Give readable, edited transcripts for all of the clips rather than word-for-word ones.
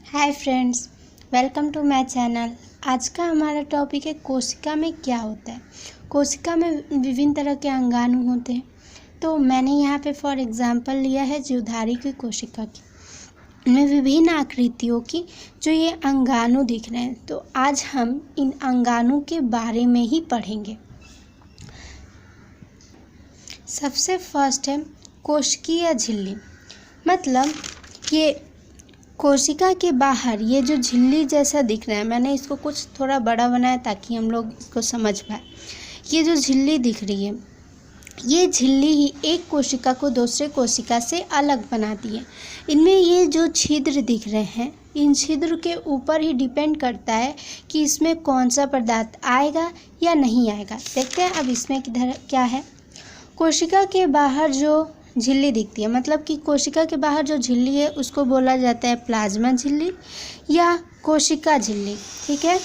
Hi friends, welcome to my channel. आज का हमारा टॉपिक है कोशिका में क्या होता है। कोशिका में विभिन्न तरह के अंगाणु होते हैं। तो मैंने यहाँ पे फॉर एग्जांपल लिया है जीवधारी की कोशिका की। इनमें विभिन्न आकृतियों की जो ये अंगाणु दिख रहे हैं, तो आज हम इन अंगाणु के बारे में ही पढ़ेंगे। सबसे फर्स्ट है कोशिकीय झिल्ली। मतलब ये कोशिका के बाहर ये जो झिल्ली जैसा दिख रहा है, मैंने इसको कुछ थोड़ा बड़ा बनाया ताकि हम लोग इसको समझ पाए। ये जो झिल्ली दिख रही है, ये झिल्ली ही एक कोशिका को दूसरे कोशिका से अलग बनाती है। इनमें ये जो छिद्र दिख रहे हैं, इन छिद्र के ऊपर ही डिपेंड करता है कि इसमें कौन सा पदार्थ आएगा या नहीं आएगा। देखते हैं अब इसमें किधर क्या है। कोशिका के बाहर जो झिल्ली दिखती है, मतलब कि कोशिका के बाहर जो झिल्ली है उसको बोला जाता है प्लाज्मा झिल्ली या कोशिका झिल्ली। ठीक है,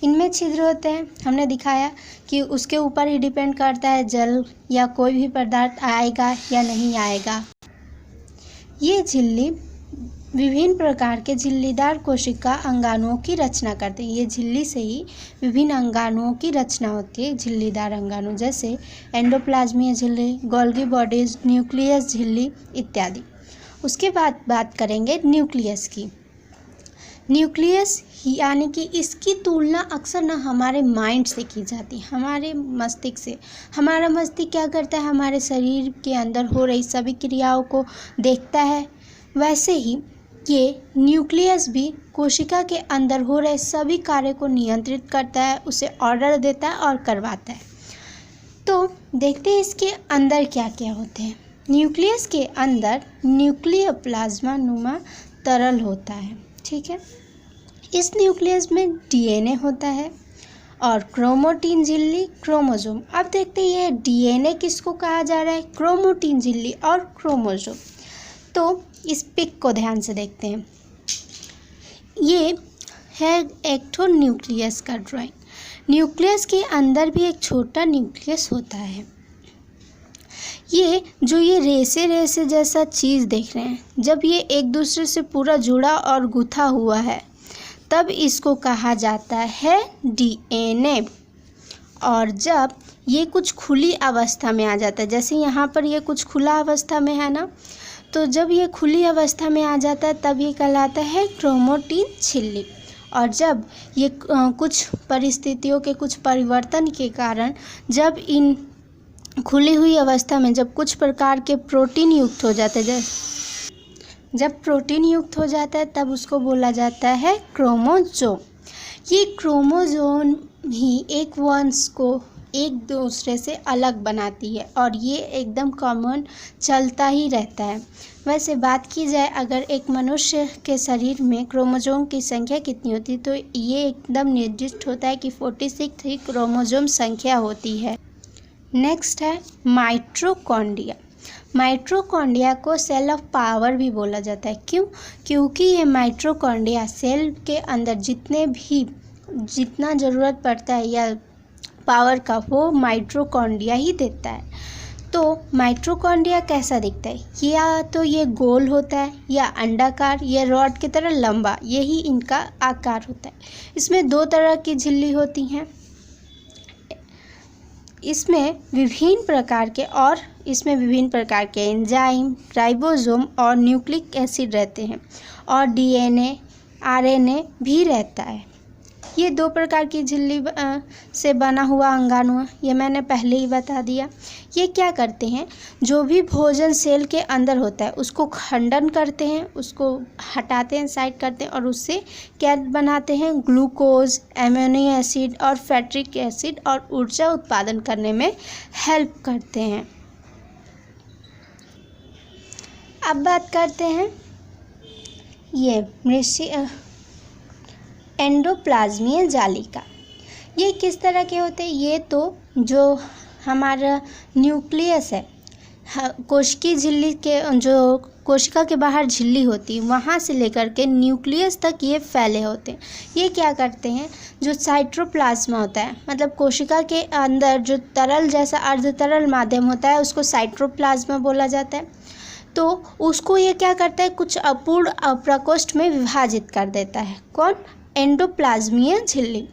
इनमें छिद्र होते हैं। हमने दिखाया कि उसके ऊपर ही डिपेंड करता है जल या कोई भी पदार्थ आएगा या नहीं आएगा। ये झिल्ली विभिन्न प्रकार के झिल्लीदार कोशिका अंगाणुओं की रचना करते हैं। ये झिल्ली से ही विभिन्न अंगाणुओं की रचना होती है, झिल्लीदार अंगाणु, जैसे एंडोप्लाज्मीय झिल्ली, गोल्गी बॉडीज, न्यूक्लियस झिल्ली इत्यादि। उसके बाद बात करेंगे न्यूक्लियस की। न्यूक्लियस यानी कि इसकी तुलना अक्सर ना हमारे माइंड से की जाती है, हमारे मस्तिष्क से। हमारा मस्तिष्क क्या करता है, हमारे शरीर के अंदर हो रही सभी क्रियाओं को देखता है। वैसे ही ये न्यूक्लियस भी कोशिका के अंदर हो रहे सभी कार्य को नियंत्रित करता है, उसे ऑर्डर देता है और करवाता है। तो देखते हैं इसके अंदर क्या क्या होते हैं। न्यूक्लियस के अंदर न्यूक्लियर प्लाज्मा नुमा तरल होता है। ठीक है, इस न्यूक्लियस में डीएनए होता है और क्रोमैटिन झिल्ली, क्रोमोसोम। अब देखते हैं ये डीएनए किसको कहा जा रहा है, क्रोमैटिन झिल्ली और क्रोमोसोम। तो इस पिक को ध्यान से देखते हैं। ये है एक ठो न्यूक्लियस का ड्राइंग। न्यूक्लियस के अंदर भी एक छोटा न्यूक्लियस होता है। ये रेसे रेसे जैसा चीज़ देख रहे हैं, जब ये एक दूसरे से पूरा जुड़ा और गुथा हुआ है तब इसको कहा जाता है डीएनए। और जब ये कुछ खुली अवस्था में आ जाता है, जैसे यहाँ पर ये कुछ खुला अवस्था में है ना, तो जब ये खुली अवस्था में आ जाता है तब ये कहलाता है क्रोमैटिन झिल्ली। और जब ये कुछ परिस्थितियों के कुछ परिवर्तन के कारण जब इन खुली हुई अवस्था में जब कुछ प्रकार के प्रोटीन युक्त हो जाते हैं, जब प्रोटीन युक्त हो जाता है तब उसको बोला जाता है क्रोमोसोम। ये क्रोमोसोम ही एक वंश को एक दूसरे से अलग बनाती है और ये एकदम कॉमन चलता ही रहता है। वैसे बात की जाए अगर एक मनुष्य के शरीर में क्रोमोसोम की संख्या कितनी होती है, तो ये एकदम निर्दिष्ट होता है कि 46 ही क्रोमोसोम संख्या होती है। नेक्स्ट है माइटोकॉन्ड्रिया। माइटोकॉन्ड्रिया को सेल ऑफ पावर भी बोला जाता है। क्यों? क्योंकि ये माइटोकॉन्ड्रिया सेल के अंदर जितना ज़रूरत पड़ता है या पावर का, वो माइटोकॉन्ड्रिया ही देता है। तो माइटोकॉन्ड्रिया कैसा दिखता है, या तो ये गोल होता है या अंडाकार या रॉड की तरह लंबा, यही इनका आकार होता है। इसमें दो तरह की झिल्ली होती हैं। इसमें विभिन्न प्रकार के एंजाइम, राइबोसोम और न्यूक्लिक एसिड रहते हैं और डीएनए, आरएनए भी रहता है। ये दो प्रकार की झिल्ली से बना हुआ अंगाणु है, ये मैंने पहले ही बता दिया। ये क्या करते हैं, जो भी भोजन सेल के अंदर होता है उसको खंडन करते हैं, उसको हटाते हैं, साइड करते हैं और उससे क्या बनाते हैं, ग्लूकोज, एमिनो एसिड और फैटिक एसिड, और ऊर्जा उत्पादन करने में हेल्प करते हैं। अब बात करते हैं ये एंडोप्लाज्मीय जालिका। ये किस तरह के होते हैं, ये तो जो हमारा न्यूक्लियस है, कोशिकीय झिल्ली के जो कोशिका के बाहर झिल्ली होती है वहाँ से लेकर के न्यूक्लियस तक ये फैले होते हैं। ये क्या करते हैं, जो साइटोप्लाज्मा होता है, मतलब कोशिका के अंदर जो तरल जैसा अर्धतरल माध्यम होता है उसको साइटोप्लाज्मा बोला जाता है। तो उसको ये क्या करता है, कुछ अपूर्ण प्रकोष्ठ में विभाजित कर देता है। कौन? एंडोप्लाज्मीय झिल्ली।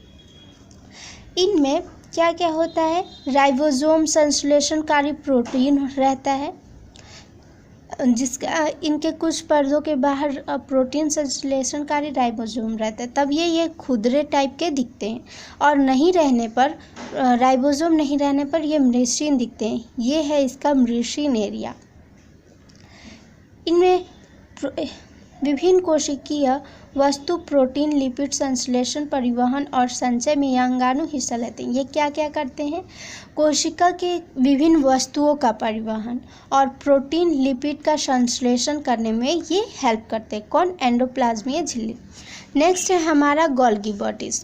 इनमें क्या क्या होता है? राइबोसोम संश्लेषणकारी प्रोटीन रहता है, जिसका इनके कुछ परदों के बाहर प्रोटीन संश्लेषणकारी राइबोसोम रहता है, तब ये खुदरे टाइप के दिखते हैं। और नहीं रहने पर, राइबोसोम नहीं रहने पर ये मृषीन दिखते हैं। ये है इसका मृषीन एरिया। इनमें विभिन्न कोशिकीय वस्तु, प्रोटीन, लिपिड संश्लेषण, परिवहन और संचय में ये अंगाणु हिस्सा लेते हैं। ये क्या क्या करते हैं? कोशिका के विभिन्न वस्तुओं का परिवहन और प्रोटीन, लिपिड का संश्लेषण करने में ये हेल्प करते हैं। कौन? एंडोप्लाज्मीय झिल्ली। नेक्स्ट है हमारा गोल्गी बॉडीज।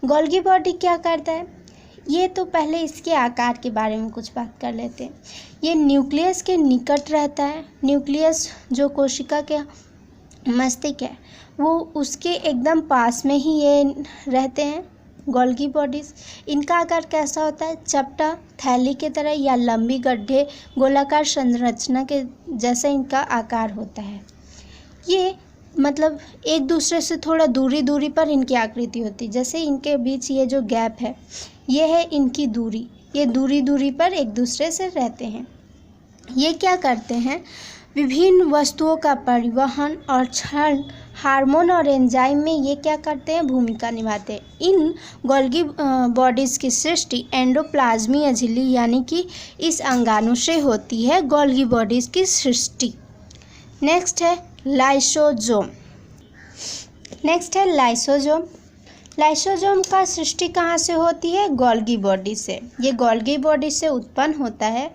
गोल्गी बॉडी क्या करता है? ये तो पहले इसके आकार के बारे में कुछ बात कर लेते हैं। ये न्यूक्लियस के निकट रहता है। न्यूक्लियस जो कोशिका के मस्तिष्क है, वो उसके एकदम पास में ही ये रहते हैं गोल्गी बॉडीज। इनका आकार कैसा होता है? चपटा, थैली की तरह या लंबी गड्ढे गोलाकार संरचना के जैसा इनका आकार होता है। ये मतलब एक दूसरे से थोड़ा दूरी पर इनकी आकृति होती है। जैसे इनके बीच ये जो गैप है, ये है इनकी दूरी। ये दूरी पर एक दूसरे से रहते हैं। ये क्या करते हैं? विभिन्न वस्तुओं का परिवहन और क्षरण, हार्मोन और एंजाइम में ये क्या करते हैं? भूमिका निभाते हैं। इन गोल्गी बॉडीज़ की सृष्टि एंडोप्लाज्मीय झिल्ली यानी कि इस अंगाणु से होती है, गोल्गी बॉडीज़ की सृष्टि। नेक्स्ट है लाइसोसोम। लाइसोसोम का सृष्टि कहाँ से होती है? गोल्गी बॉडी से। ये गोल्गी बॉडी से उत्पन्न होता है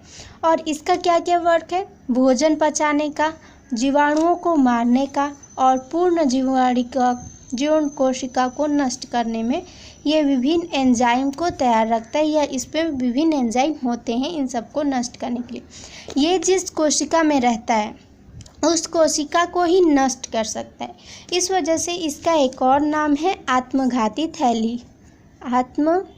और इसका क्या क्या वर्क है? भोजन पचाने का, जीवाणुओं को मारने का और पूर्ण जीवन कोशिका को नष्ट करने में ये विभिन्न एंजाइम को तैयार रखता है, या इस पर विभिन्न एंजाइम होते हैं इन सबको नष्ट करने के लिए। ये जिस कोशिका में रहता है उस कोशिका को ही नष्ट कर सकता है। इस वजह से इसका एक और नाम है आत्मघाती थैली। आत्मघाती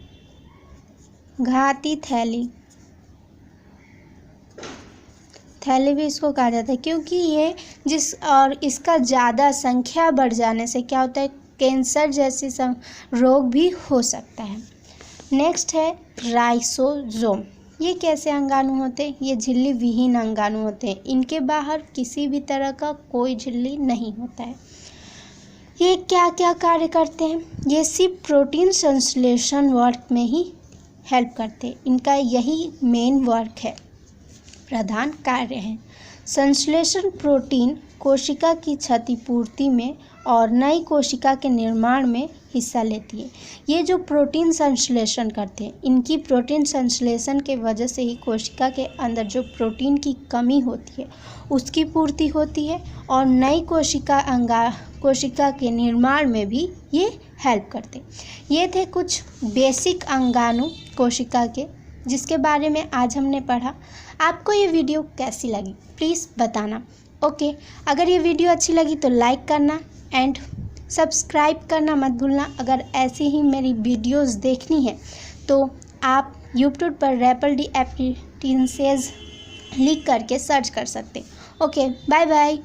थैली भी इसको कहा जाता है, क्योंकि ये और इसका ज़्यादा संख्या बढ़ जाने से क्या होता है? कैंसर जैसी रोग भी हो सकता है। नेक्स्ट है राइसोसोम। ये कैसे अंगाणु होते हैं? ये झिल्ली विहीन अंगाणु होते हैं। इनके बाहर किसी भी तरह का कोई झिल्ली नहीं होता है। ये क्या क्या कार्य करते हैं? ये सिर्फ प्रोटीन संश्लेषण वर्क में ही हेल्प करते हैं। इनका यही मेन वर्क है, प्रधान कार्य है। संश्लेषण प्रोटीन कोशिका की क्षतिपूर्ति में और नई कोशिका के निर्माण में हिस्सा लेती है। ये जो प्रोटीन संश्लेषण करते हैं, इनकी प्रोटीन संश्लेषण के वजह से ही कोशिका के अंदर जो प्रोटीन की कमी होती है उसकी पूर्ति होती है, और नई कोशिका के निर्माण में भी ये हेल्प करते हैं। ये थे कुछ बेसिक अंगाणु कोशिका के, जिसके बारे में आज हमने पढ़ा। आपको ये वीडियो कैसी लगी प्लीज़ बताना। ओके, अगर ये वीडियो अच्छी लगी तो लाइक करना एंड सब्सक्राइब करना मत भूलना। अगर ऐसी ही मेरी वीडियोस देखनी है तो आप यूट्यूब पर रैपल डी एप्टीसेस लिख करके सर्च कर सकते हैं। Okay, bye bye.